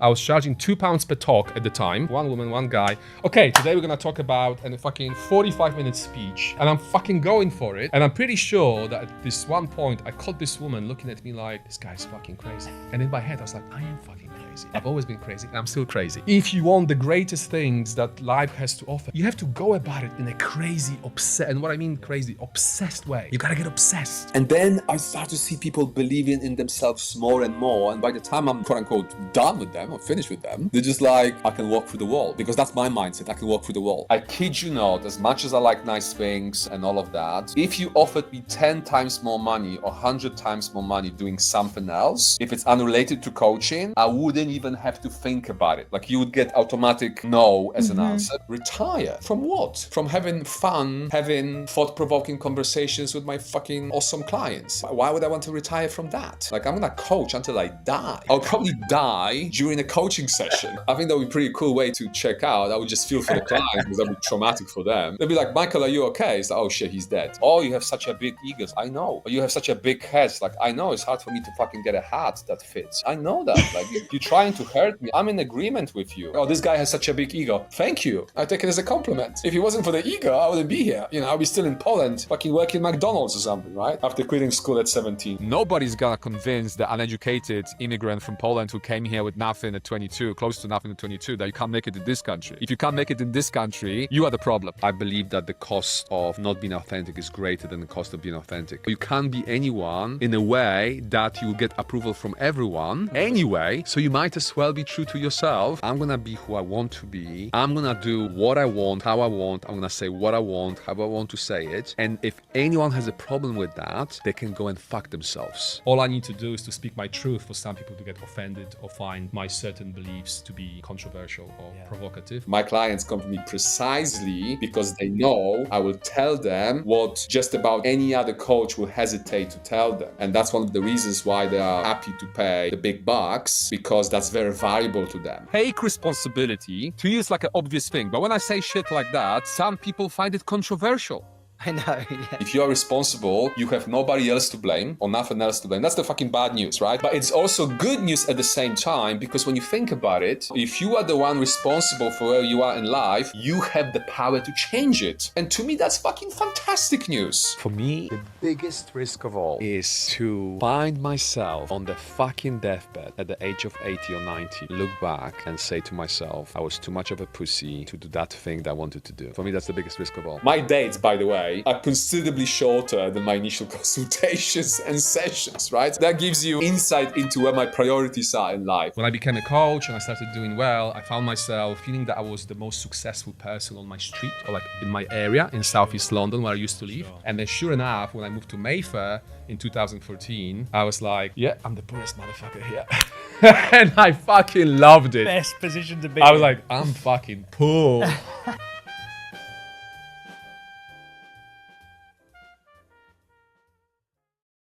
I was charging £2 per talk at the time. One woman, one guy. Okay, today we're gonna talk about a fucking 45-minute speech, and I'm fucking going for it. And I'm pretty sure that at this one point, I caught this woman looking at me like, this guy's fucking crazy. And in my head, I was like, I am fucking crazy. I've always been crazy, and I'm still crazy. If you want the greatest things that life has to offer, you have to go about it in a crazy, and what I mean crazy, obsessed way. You gotta get obsessed. And then I start to see people believing in themselves more and more. And by the time I'm quote unquote done with them or finished with them, they're just like, I can walk through the wall. Because that's my mindset. I can walk through the wall. I kid you not, as much as I like nice things and all of that, if you offered me 10 times more money or 100 times more money doing something else, if it's unrelated to coaching, I wouldn't even have to think about it. Like, you would get automatic no as an answer. Retire. From what? From having fun, having thought-provoking conversations with my fucking awesome clients. Why would I want to retire from that? Like, I'm gonna coach until I die. I'll probably die during a coaching session. I think that would be a pretty cool way to check out. I would just feel for the client because that would be traumatic for them. They'll be like, Michael, are you okay? It's like, oh shit, he's dead. Oh, you have such a big ego. I know. You have such a big head. Like, I know it's hard for me to fucking get a hat that fits. I know that. Like, you're trying to hurt me. I'm in agreement with you. Oh, this guy has such a big ego. Thank you. I take it as a compliment. If it wasn't for the ego, I wouldn't be here. You know, I'd be still in Poland, fucking working McDonald's or something, right? After quitting school at 17. Nobody's gonna convince the uneducated immigrant from Poland who came here with nothing at 22, close to nothing at 22, that you can't make it in this country. If you can't make it in this country, you are the problem. I believe that the cost of not being authentic is greater than the cost of being authentic. You can't be anyone in a way that you will get approval from everyone anyway, so you might as well be true to yourself. I'm gonna be who I want to be. I'm gonna do what I want, how I want. I'm gonna say what I want, how I want to say it. And if anyone has a problem with that, they can go and fuck themselves. All I need to do is to speak my truth for some people to get offended or find my certain beliefs to be controversial or provocative. My clients come to me precisely because they know I will tell them what just about any other coach will hesitate to tell them. And that's one of the reasons why they are happy to pay the big bucks, because that's very valuable to them. Take responsibility. To you, it's like an obvious thing, but when I say shit like that, some people find it controversial. I know, yeah. If you are responsible, you have nobody else to blame or nothing else to blame. That's the fucking bad news, right? But it's also good news at the same time, because when you think about it, if you are the one responsible for where you are in life, you have the power to change it. And to me, that's fucking fantastic news. For me, the biggest risk of all is to find myself on the fucking deathbed at the age of 80 or 90, look back and say to myself, I was too much of a pussy to do that thing that I wanted to do. For me, that's the biggest risk of all. My dates, by the way, are considerably shorter than my initial consultations and sessions, right? That gives you insight into where my priorities are in life. When I became a coach and I started doing well, I found myself feeling that I was the most successful person on my street, or like in my area in Southeast London where I used to live. And then sure enough, when I moved to Mayfair in 2014, I was like, yeah, I'm the poorest motherfucker here. And I fucking loved it. Best position to be I was in. like, I'm fucking poor.